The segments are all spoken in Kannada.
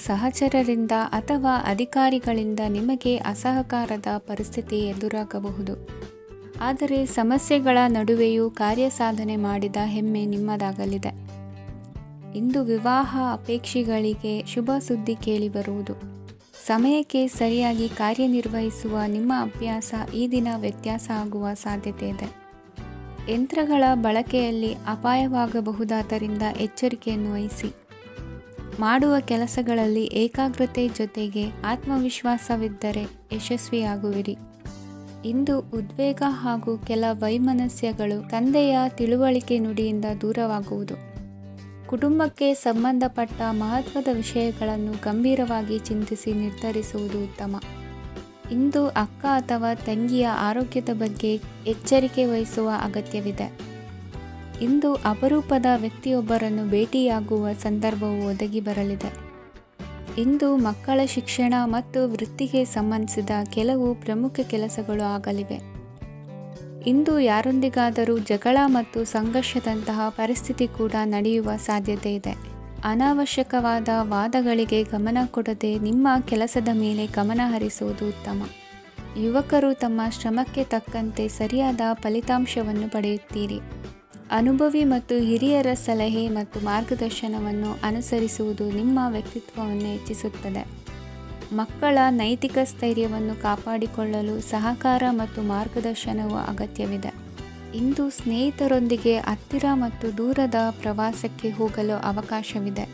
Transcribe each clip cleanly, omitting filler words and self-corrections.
ಸಹಚರರಿಂದ ಅಥವಾ ಅಧಿಕಾರಿಗಳಿಂದ ನಿಮಗೆ ಅಸಹಕಾರದ ಪರಿಸ್ಥಿತಿ ಎದುರಾಗಬಹುದು. ಆದರೆ ಸಮಸ್ಯೆಗಳ ನಡುವೆಯೂ ಕಾರ್ಯಸಾಧನೆ ಮಾಡಿದ ಹೆಮ್ಮೆ ನಿಮ್ಮದಾಗಲಿದೆ. ಇಂದು ವಿವಾಹ ಅಪೇಕ್ಷಿಗಳಿಗೆ ಶುಭ ಸುದ್ದಿ ಕೇಳಿಬರುವುದು. ಸಮಯಕ್ಕೆ ಸರಿಯಾಗಿ ಕಾರ್ಯನಿರ್ವಹಿಸುವ ನಿಮ್ಮ ಅಭ್ಯಾಸ ಈ ದಿನ ವ್ಯತ್ಯಾಸ ಆಗುವ ಸಾಧ್ಯತೆ ಇದೆ. ಯಂತ್ರಗಳ ಬಳಕೆಯಲ್ಲಿ ಅಪಾಯವಾಗಬಹುದಾದ್ದರಿಂದ ಎಚ್ಚರಿಕೆಯನ್ನು ವಹಿಸಿ. ಮಾಡುವ ಕೆಲಸಗಳಲ್ಲಿ ಏಕಾಗ್ರತೆ ಜೊತೆಗೆ ಆತ್ಮವಿಶ್ವಾಸವಿದ್ದರೆ ಯಶಸ್ವಿಯಾಗುವಿರಿ. ಇಂದು ಉದ್ವೇಗ ಹಾಗೂ ಕೆಲ ವೈಮನಸ್ಯಗಳು ತಂದೆಯ ತಿಳುವಳಿಕೆ ನುಡಿಯಿಂದ ದೂರವಾಗುವುದು. ಕುಟುಂಬಕ್ಕೆ ಸಂಬಂಧಪಟ್ಟ ಮಹತ್ವದ ವಿಷಯಗಳನ್ನು ಗಂಭೀರವಾಗಿ ಚಿಂತಿಸಿ ನಿರ್ಧರಿಸುವುದು ಉತ್ತಮ. ಇಂದು ಅಕ್ಕ ಅಥವಾ ತಂಗಿಯ ಆರೋಗ್ಯದ ಬಗ್ಗೆ ಎಚ್ಚರಿಕೆ ವಹಿಸುವ ಅಗತ್ಯವಿದೆ. ಇಂದು ಅಪರೂಪದ ವ್ಯಕ್ತಿಯೊಬ್ಬರನ್ನು ಭೇಟಿಯಾಗುವ ಸಂದರ್ಭವು ಒದಗಿ ಬರಲಿದೆ. ಇಂದು ಮಕ್ಕಳ ಶಿಕ್ಷಣ ಮತ್ತು ವೃತ್ತಿಗೆ ಸಂಬಂಧಿಸಿದ ಕೆಲವು ಪ್ರಮುಖ ಕೆಲಸಗಳು ಆಗಲಿವೆ. ಇಂದು ಯಾರೊಂದಿಗಾದರೂ ಜಗಳ ಮತ್ತು ಸಂಘರ್ಷದಂತಹ ಪರಿಸ್ಥಿತಿ ಕೂಡ ನಡೆಯುವ ಸಾಧ್ಯತೆ ಇದೆ. ಅನಾವಶ್ಯಕವಾದ ವಾದಗಳಿಗೆ ಗಮನ ಕೊಡದೆ ನಿಮ್ಮ ಕೆಲಸದ ಮೇಲೆ ಗಮನ ಹರಿಸುವುದು ಉತ್ತಮ. ಯುವಕರು ತಮ್ಮ ಶ್ರಮಕ್ಕೆ ತಕ್ಕಂತೆ ಸರಿಯಾದ ಫಲಿತಾಂಶವನ್ನು ಪಡೆಯುತ್ತೀರಿ. ಅನುಭವಿ ಮತ್ತು ಹಿರಿಯರ ಸಲಹೆ ಮತ್ತು ಮಾರ್ಗದರ್ಶನವನ್ನು ಅನುಸರಿಸುವುದು ನಿಮ್ಮ ವ್ಯಕ್ತಿತ್ವವನ್ನು ಹೆಚ್ಚಿಸುತ್ತದೆ. ಮಕ್ಕಳ ನೈತಿಕ ಸ್ಥೈರ್ಯವನ್ನು ಕಾಪಾಡಿಕೊಳ್ಳಲು ಸಹಕಾರ ಮತ್ತು ಮಾರ್ಗದರ್ಶನವು ಅಗತ್ಯವಿದೆ. ಇಂದು ಸ್ನೇಹಿತರೊಂದಿಗೆ ಹತ್ತಿರ ಮತ್ತು ದೂರದ ಪ್ರವಾಸಕ್ಕೆ ಹೋಗಲು ಅವಕಾಶವಿದೆ.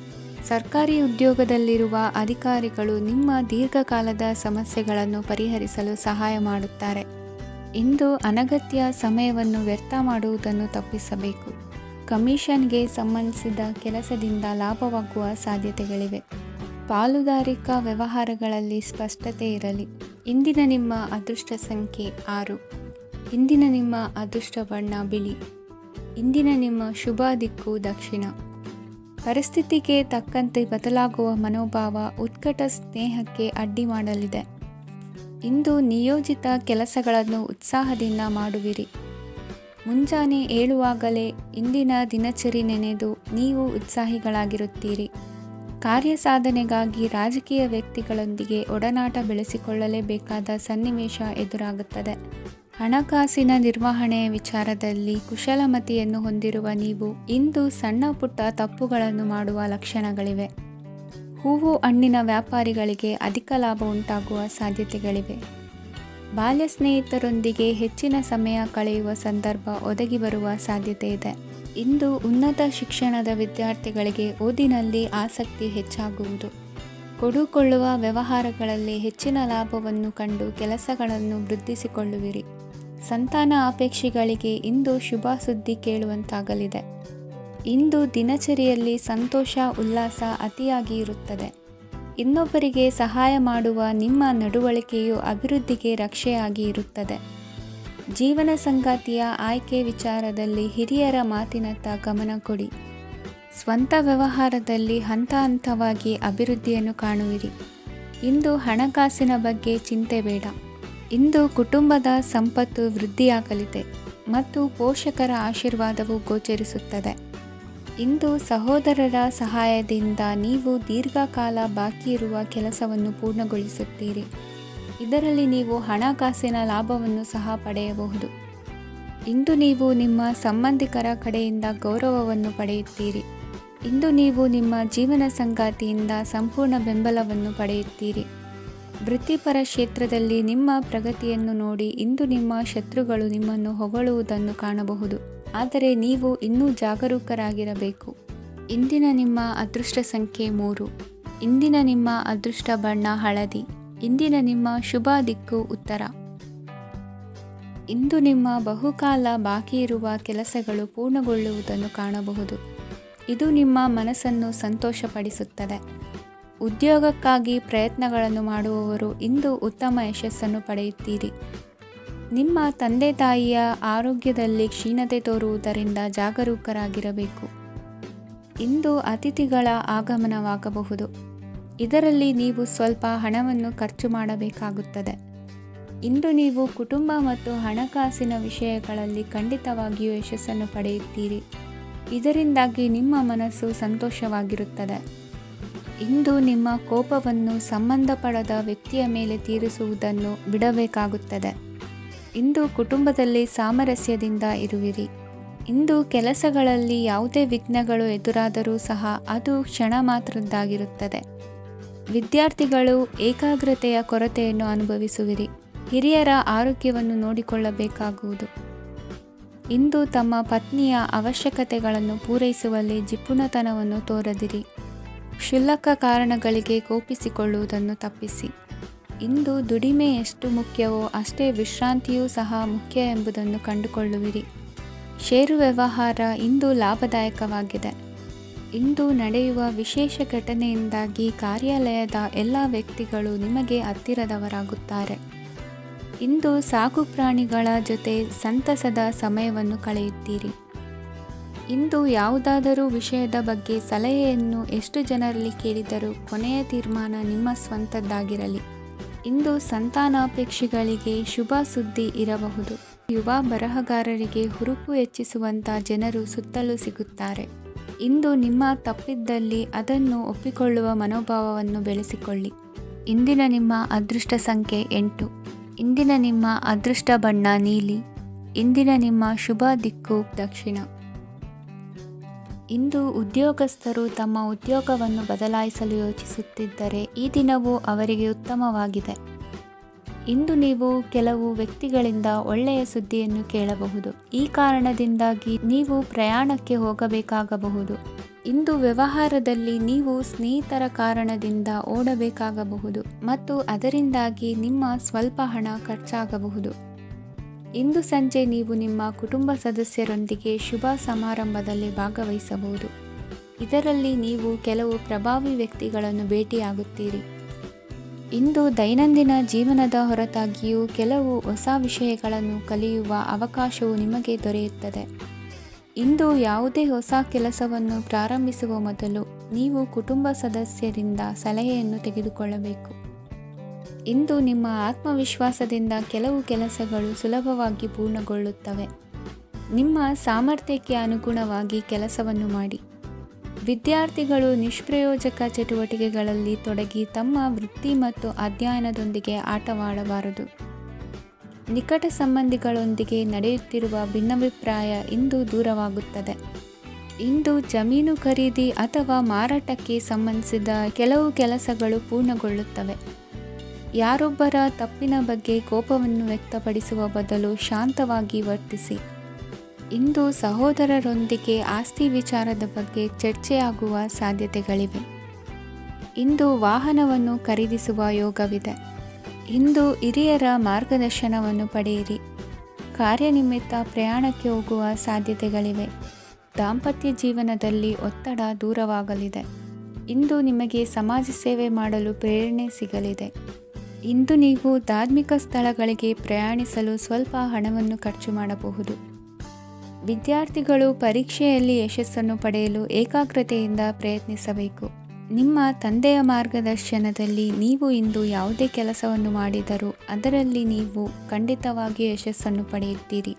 ಸರ್ಕಾರಿ ಉದ್ಯೋಗದಲ್ಲಿರುವ ಅಧಿಕಾರಿಗಳು ನಿಮ್ಮ ದೀರ್ಘಕಾಲದ ಸಮಸ್ಯೆಗಳನ್ನು ಪರಿಹರಿಸಲು ಸಹಾಯ ಮಾಡುತ್ತಾರೆ. ಇಂದು ಅನಗತ್ಯ ಸಮಯವನ್ನು ವ್ಯರ್ಥ ಮಾಡುವುದನ್ನು ತಪ್ಪಿಸಬೇಕು. ಕಮಿಷನ್ಗೆ ಸಂಬಂಧಿಸಿದ ಕೆಲಸದಿಂದ ಲಾಭವಾಗುವ ಸಾಧ್ಯತೆಗಳಿವೆ. ಪಾಲುದಾರಿಕಾ ವ್ಯವಹಾರಗಳಲ್ಲಿ ಸ್ಪಷ್ಟತೆ ಇರಲಿ. ಇಂದಿನ ನಿಮ್ಮ ಅದೃಷ್ಟ ಸಂಖ್ಯೆ 6. ಇಂದಿನ ನಿಮ್ಮ ಅದೃಷ್ಟ ಬಣ್ಣ ಬಿಳಿ. ಇಂದಿನ ನಿಮ್ಮ ಶುಭ ದಿಕ್ಕು ದಕ್ಷಿಣ. ಪರಿಸ್ಥಿತಿಗೆ ತಕ್ಕಂತೆ ಬದಲಾಗುವ ಮನೋಭಾವ ಉತ್ಕಟ ಸ್ನೇಹಕ್ಕೆ ಅಡ್ಡಿ ಮಾಡಲಿದೆ. ಇಂದು ನಿಯೋಜಿತ ಕೆಲಸಗಳನ್ನು ಉತ್ಸಾಹದಿಂದ ಮಾಡುವಿರಿ. ಮುಂಜಾನೆ ಏಳುವಾಗಲೇ ಇಂದಿನ ದಿನಚರಿ ನೆನೆದು ನೀವು ಉತ್ಸಾಹಿಗಳಾಗಿರುತ್ತೀರಿ. ಕಾರ್ಯಸಾಧನೆಗಾಗಿ ರಾಜಕೀಯ ವ್ಯಕ್ತಿಗಳೊಂದಿಗೆ ಒಡನಾಟ ಬೆಳೆಸಿಕೊಳ್ಳಲೇಬೇಕಾದ ಸನ್ನಿವೇಶ ಎದುರಾಗುತ್ತದೆ. ಹಣಕಾಸಿನ ನಿರ್ವಹಣೆಯ ವಿಚಾರದಲ್ಲಿ ಕುಶಲಮತಿಯನ್ನು ಹೊಂದಿರುವ ನೀವು ಇಂದು ಸಣ್ಣ ಪುಟ್ಟ ತಪ್ಪುಗಳನ್ನು ಮಾಡುವ ಲಕ್ಷಣಗಳಿವೆ. ಹೂವು ಹಣ್ಣಿನ ವ್ಯಾಪಾರಿಗಳಿಗೆ ಅಧಿಕ ಲಾಭ ಉಂಟಾಗುವ ಸಾಧ್ಯತೆಗಳಿವೆ. ಬಾಲ್ಯ ಸ್ನೇಹಿತರೊಂದಿಗೆ ಹೆಚ್ಚಿನ ಸಮಯ ಕಳೆಯುವ ಸಂದರ್ಭ ಒದಗಿ ಬರುವ ಸಾಧ್ಯತೆ ಇದೆ. ಇಂದು ಉನ್ನತ ಶಿಕ್ಷಣದ ವಿದ್ಯಾರ್ಥಿಗಳಿಗೆ ಓದಿನಲ್ಲಿ ಆಸಕ್ತಿ ಹೆಚ್ಚಾಗುವುದು. ಕೊಡುಕೊಳ್ಳುವ ವ್ಯವಹಾರಗಳಲ್ಲಿ ಹೆಚ್ಚಿನ ಲಾಭವನ್ನು ಕಂಡು ಕೆಲಸಗಳನ್ನು ವೃದ್ಧಿಸಿಕೊಳ್ಳುವಿರಿ. ಸಂತಾನ ಅಪೇಕ್ಷಿಗಳಿಗೆ ಇಂದು ಶುಭ ಸುದ್ದಿ ಕೇಳುವಂತಾಗಲಿದೆ. ಇಂದು ದಿನಚರಿಯಲ್ಲಿ ಸಂತೋಷ ಉಲ್ಲಾಸ ಅತಿಯಾಗಿ ಇರುತ್ತದೆ. ಇನ್ನೊಬ್ಬರಿಗೆ ಸಹಾಯ ಮಾಡುವ ನಿಮ್ಮ ನಡವಳಿಕೆಯು ಅಭಿವೃದ್ಧಿಗೆ ರಕ್ಷೆಯಾಗಿ ಇರುತ್ತದೆ. ಜೀವನ ಸಂಗಾತಿಯ ಆಯ್ಕೆ ವಿಚಾರದಲ್ಲಿ ಹಿರಿಯರ ಮಾತಿನತ್ತ ಗಮನ ಕೊಡಿ. ಸ್ವಂತ ವ್ಯವಹಾರದಲ್ಲಿ ಹಂತ ಹಂತವಾಗಿ ಅಭಿವೃದ್ಧಿಯನ್ನು ಕಾಣುವಿರಿ. ಇಂದು ಹಣಕಾಸಿನ ಬಗ್ಗೆ ಚಿಂತೆ ಬೇಡ. ಇಂದು ಕುಟುಂಬದ ಸಂಪತ್ತು ವೃದ್ಧಿಯಾಗಲಿದೆ ಮತ್ತು ಪೋಷಕರ ಆಶೀರ್ವಾದವು ಗೋಚರಿಸುತ್ತದೆ. ಇಂದು ಸಹೋದರರ ಸಹಾಯದಿಂದ ನೀವು ದೀರ್ಘಕಾಲ ಬಾಕಿ ಇರುವ ಕೆಲಸವನ್ನು ಪೂರ್ಣಗೊಳಿಸುತ್ತೀರಿ. ಇದರಲ್ಲಿ ನೀವು ಹಣಕಾಸಿನ ಲಾಭವನ್ನು ಸಹ ಪಡೆಯಬಹುದು. ಇಂದು ನೀವು ನಿಮ್ಮ ಸಂಬಂಧಿಕರ ಕಡೆಯಿಂದ ಗೌರವವನ್ನು ಪಡೆಯುತ್ತೀರಿ. ಇಂದು ನೀವು ನಿಮ್ಮ ಜೀವನ ಸಂಗಾತಿಯಿಂದ ಸಂಪೂರ್ಣ ಬೆಂಬಲವನ್ನು ಪಡೆಯುತ್ತೀರಿ. ವೃತ್ತಿಪರ ಕ್ಷೇತ್ರದಲ್ಲಿ ನಿಮ್ಮ ಪ್ರಗತಿಯನ್ನು ನೋಡಿ ಇಂದು ನಿಮ್ಮ ಶತ್ರುಗಳು ನಿಮ್ಮನ್ನು ಹೊಗಳುವುದನ್ನು ಕಾಣಬಹುದು. ಆದರೆ ನೀವು ಇನ್ನೂ ಜಾಗರೂಕರಾಗಿರಬೇಕು. ಇಂದಿನ ನಿಮ್ಮ ಅದೃಷ್ಟ ಸಂಖ್ಯೆ 3. ಇಂದಿನ ನಿಮ್ಮ ಅದೃಷ್ಟ ಬಣ್ಣ ಹಳದಿ. ಇಂದಿನ ನಿಮ್ಮ ಶುಭ ದಿಕ್ಕು ಉತ್ತರ. ಇಂದು ನಿಮ್ಮ ಬಹುಕಾಲ ಬಾಕಿ ಇರುವ ಕೆಲಸಗಳು ಪೂರ್ಣಗೊಳ್ಳುವುದನ್ನು ಕಾಣಬಹುದು. ಇದು ನಿಮ್ಮ ಮನಸ್ಸನ್ನು ಸಂತೋಷಪಡಿಸುತ್ತದೆ. ಉದ್ಯೋಗಕ್ಕಾಗಿ ಪ್ರಯತ್ನಗಳನ್ನು ಮಾಡುವವರು ಇಂದು ಉತ್ತಮ ಯಶಸ್ಸನ್ನು ಪಡೆಯುತ್ತೀರಿ. ನಿಮ್ಮ ತಂದೆ ತಾಯಿಯ ಆರೋಗ್ಯದಲ್ಲಿ ಕ್ಷೀಣತೆ ತೋರುವುದರಿಂದ ಜಾಗರೂಕರಾಗಿರಬೇಕು. ಇಂದು ಅತಿಥಿಗಳ ಆಗಮನವಾಗಬಹುದು. ಇದರಲ್ಲಿ ನೀವು ಸ್ವಲ್ಪ ಹಣವನ್ನು ಖರ್ಚು ಮಾಡಬೇಕಾಗುತ್ತದೆ. ಇಂದು ನೀವು ಕುಟುಂಬ ಮತ್ತು ಹಣಕಾಸಿನ ವಿಷಯಗಳಲ್ಲಿ ಖಂಡಿತವಾಗಿಯೂ ಯಶಸ್ಸನ್ನು ಪಡೆಯುತ್ತೀರಿ. ಇದರಿಂದಾಗಿ ನಿಮ್ಮ ಮನಸ್ಸು ಸಂತೋಷವಾಗಿರುತ್ತದೆ. ಇಂದು ನಿಮ್ಮ ಕೋಪವನ್ನು ಸಂಬಂಧಪಡದ ವ್ಯಕ್ತಿಯ ಮೇಲೆ ತೀರಿಸುವುದನ್ನು ಬಿಡಬೇಕಾಗುತ್ತದೆ. ಇಂದು ಕುಟುಂಬದಲ್ಲಿ ಸಾಮರಸ್ಯದಿಂದ ಇರುವಿರಿ. ಇಂದು ಕೆಲಸಗಳಲ್ಲಿ ಯಾವುದೇ ವಿಘ್ನಗಳು ಎದುರಾದರೂ ಸಹ ಅದು ಕ್ಷಣ ಮಾತ್ರದ್ದಾಗಿರುತ್ತದೆ. ವಿದ್ಯಾರ್ಥಿಗಳು ಏಕಾಗ್ರತೆಯ ಕೊರತೆಯನ್ನು ಅನುಭವಿಸುವಿರಿ. ಹಿರಿಯರ ಆರೋಗ್ಯವನ್ನು ನೋಡಿಕೊಳ್ಳಬೇಕಾಗುವುದು. ಇಂದು ತಮ್ಮ ಪತ್ನಿಯ ಅವಶ್ಯಕತೆಗಳನ್ನು ಪೂರೈಸುವಲ್ಲಿ ಜಿಪುಣತನವನ್ನು ತೋರದಿರಿ. ಕ್ಷುಲ್ಲಕ ಕಾರಣಗಳಿಗೆ ಕೋಪಿಸಿಕೊಳ್ಳುವುದನ್ನು ತಪ್ಪಿಸಿ. ಇಂದು ದುಡಿಮೆ ಎಷ್ಟು ಮುಖ್ಯವೋ ಅಷ್ಟೇ ವಿಶ್ರಾಂತಿಯೂ ಸಹ ಮುಖ್ಯ ಎಂಬುದನ್ನು ಕಂಡುಕೊಳ್ಳುವಿರಿ. ಷೇರು ವ್ಯವಹಾರ ಇಂದು ಲಾಭದಾಯಕವಾಗಿದೆ. ಇಂದು ನಡೆಯುವ ವಿಶೇಷ ಘಟನೆಯಿಂದಾಗಿ ಕಾರ್ಯಾಲಯದ ಎಲ್ಲ ವ್ಯಕ್ತಿಗಳು ನಿಮಗೆ ಹತ್ತಿರದವರಾಗುತ್ತಾರೆ. ಇಂದು ಸಾಕು ಪ್ರಾಣಿಗಳ ಜೊತೆ ಸಂತಸದ ಸಮಯವನ್ನು ಕಳೆಯುತ್ತೀರಿ. ಇಂದು ಯಾವುದಾದರೂ ವಿಷಯದ ಬಗ್ಗೆ ಸಲಹೆಯನ್ನು ಎಷ್ಟು ಜನರಲ್ಲಿ ಕೇಳಿದರೂ ಕೊನೆಯ ತೀರ್ಮಾನ ನಿಮ್ಮ ಸ್ವಂತದ್ದಾಗಿರಲಿ. ಇಂದು ಸಂತಾನಾಪೇಕ್ಷಿಗಳಿಗೆ ಶುಭ ಸುದ್ದಿ ಇರಬಹುದು. ಯುವ ಬರಹಗಾರರಿಗೆ ಹುರುಪು ಹೆಚ್ಚಿಸುವಂಥ ಜನರು ಸುತ್ತಲೂ ಸಿಗುತ್ತಾರೆ. ಇಂದು ನಿಮ್ಮ ತಪ್ಪಿದ್ದಲ್ಲಿ ಅದನ್ನು ಒಪ್ಪಿಕೊಳ್ಳುವ ಮನೋಭಾವವನ್ನು ಬೆಳೆಸಿಕೊಳ್ಳಿ. ಇಂದಿನ ನಿಮ್ಮ ಅದೃಷ್ಟ ಸಂಖ್ಯೆ 8. ಇಂದಿನ ನಿಮ್ಮ ಅದೃಷ್ಟ ಬಣ್ಣ ನೀಲಿ. ಇಂದಿನ ನಿಮ್ಮ ಶುಭ ದಿಕ್ಕು ದಕ್ಷಿಣ. ಇಂದು ಉದ್ಯೋಗಸ್ಥರು ತಮ್ಮ ಉದ್ಯೋಗವನ್ನು ಬದಲಾಯಿಸಲು ಯೋಚಿಸುತ್ತಿದ್ದರೆ ಈ ದಿನವೂ ಅವರಿಗೆ ಉತ್ತಮವಾಗಿದೆ. ಇಂದು ನೀವು ಕೆಲವು ವ್ಯಕ್ತಿಗಳಿಂದ ಒಳ್ಳೆಯ ಸುದ್ದಿಯನ್ನು ಕೇಳಬಹುದು. ಈ ಕಾರಣದಿಂದಾಗಿ ನೀವು ಪ್ರಯಾಣಕ್ಕೆ ಹೋಗಬೇಕಾಗಬಹುದು. ಇಂದು ವ್ಯವಹಾರದಲ್ಲಿ ನೀವು ಸ್ನೇಹಿತರ ಕಾರಣದಿಂದ ಓಡಬೇಕಾಗಬಹುದು ಮತ್ತು ಅದರಿಂದಾಗಿ ನಿಮ್ಮ ಸ್ವಲ್ಪ ಹಣ ಖರ್ಚಾಗಬಹುದು. ಇಂದು ಸಂಜೆ ನೀವು ನಿಮ್ಮ ಕುಟುಂಬ ಸದಸ್ಯರೊಂದಿಗೆ ಶುಭ ಸಮಾರಂಭದಲ್ಲಿ ಭಾಗವಹಿಸಬಹುದು. ಇದರಲ್ಲಿ ನೀವು ಕೆಲವು ಪ್ರಭಾವಿ ವ್ಯಕ್ತಿಗಳನ್ನು ಭೇಟಿಯಾಗುತ್ತೀರಿ. ಇಂದು ದೈನಂದಿನ ಜೀವನದ ಹೊರತಾಗಿಯೂ ಕೆಲವು ಹೊಸ ವಿಷಯಗಳನ್ನು ಕಲಿಯುವ ಅವಕಾಶವು ನಿಮಗೆ ದೊರೆಯುತ್ತದೆ. ಇಂದು ಯಾವುದೇ ಹೊಸ ಕೆಲಸವನ್ನು ಪ್ರಾರಂಭಿಸುವ ಮೊದಲು ನೀವು ಕುಟುಂಬ ಸದಸ್ಯರಿಂದ ಸಲಹೆಯನ್ನು ತೆಗೆದುಕೊಳ್ಳಬೇಕು. ಇಂದು ನಿಮ್ಮ ಆತ್ಮವಿಶ್ವಾಸದಿಂದ ಕೆಲವು ಕೆಲಸಗಳು ಸುಲಭವಾಗಿ ಪೂರ್ಣಗೊಳ್ಳುತ್ತವೆ. ನಿಮ್ಮ ಸಾಮರ್ಥ್ಯಕ್ಕೆ ಅನುಗುಣವಾಗಿ ಕೆಲಸವನ್ನು ಮಾಡಿ. ವಿದ್ಯಾರ್ಥಿಗಳು ನಿಷ್ಪ್ರಯೋಜಕ ಚಟುವಟಿಕೆಗಳಲ್ಲಿ ತೊಡಗಿ ತಮ್ಮ ವೃತ್ತಿ ಮತ್ತು ಅಧ್ಯಯನದೊಂದಿಗೆ ಆಟವಾಡಬಾರದು. ನಿಕಟ ಸಂಬಂಧಿಗಳೊಂದಿಗೆ ನಡೆಯುತ್ತಿರುವ ಭಿನ್ನಾಭಿಪ್ರಾಯ ಇಂದು ದೂರವಾಗುತ್ತದೆ. ಇಂದು ಜಮೀನು ಖರೀದಿ ಅಥವಾ ಮಾರಾಟಕ್ಕೆ ಸಂಬಂಧಿಸಿದ ಕೆಲವು ಕೆಲಸಗಳು ಪೂರ್ಣಗೊಳ್ಳುತ್ತವೆ. ಯಾರೊಬ್ಬರ ತಪ್ಪಿನ ಬಗ್ಗೆ ಕೋಪವನ್ನು ವ್ಯಕ್ತಪಡಿಸುವ ಬದಲು ಶಾಂತವಾಗಿ ವರ್ತಿಸಿ. ಇಂದು ಸಹೋದರರೊಂದಿಗೆ ಆಸ್ತಿ ವಿಚಾರದ ಬಗ್ಗೆ ಚರ್ಚೆಯಾಗುವ ಸಾಧ್ಯತೆಗಳಿವೆ. ಇಂದು ವಾಹನವನ್ನು ಖರೀದಿಸುವ ಯೋಗವಿದೆ. ಇಂದು ಹಿರಿಯರ ಮಾರ್ಗದರ್ಶನವನ್ನು ಪಡೆಯಿರಿ. ಕಾರ್ಯನಿಮಿತ್ತ ಪ್ರಯಾಣಕ್ಕೆ ಹೋಗುವ ಸಾಧ್ಯತೆಗಳಿವೆ. ದಾಂಪತ್ಯ ಜೀವನದಲ್ಲಿ ಒತ್ತಡ ದೂರವಾಗಲಿದೆ. ಇಂದು ನಿಮಗೆ ಸಮಾಜ ಸೇವೆ ಮಾಡಲು ಪ್ರೇರಣೆ ಸಿಗಲಿದೆ. ಇಂದು ನೀವು ಧಾರ್ಮಿಕ ಸ್ಥಳಗಳಿಗೆ ಪ್ರಯಾಣಿಸಲು ಸ್ವಲ್ಪ ಹಣವನ್ನು ಖರ್ಚು ಮಾಡಬಹುದು. ವಿದ್ಯಾರ್ಥಿಗಳು ಪರೀಕ್ಷೆಯಲ್ಲಿ ಯಶಸ್ಸನ್ನು ಪಡೆಯಲು ಏಕಾಗ್ರತೆಯಿಂದ ಪ್ರಯತ್ನಿಸಬೇಕು. ನಿಮ್ಮ ತಂದೆಯ ಮಾರ್ಗದರ್ಶನದಲ್ಲಿ ನೀವು ಇಂದು ಯಾವುದೇ ಕೆಲಸವನ್ನು ಮಾಡಿದರೂ ಅದರಲ್ಲಿ ನೀವು ಖಂಡಿತವಾಗಿ ಯಶಸ್ಸನ್ನು ಪಡೆಯುತ್ತೀರಿ.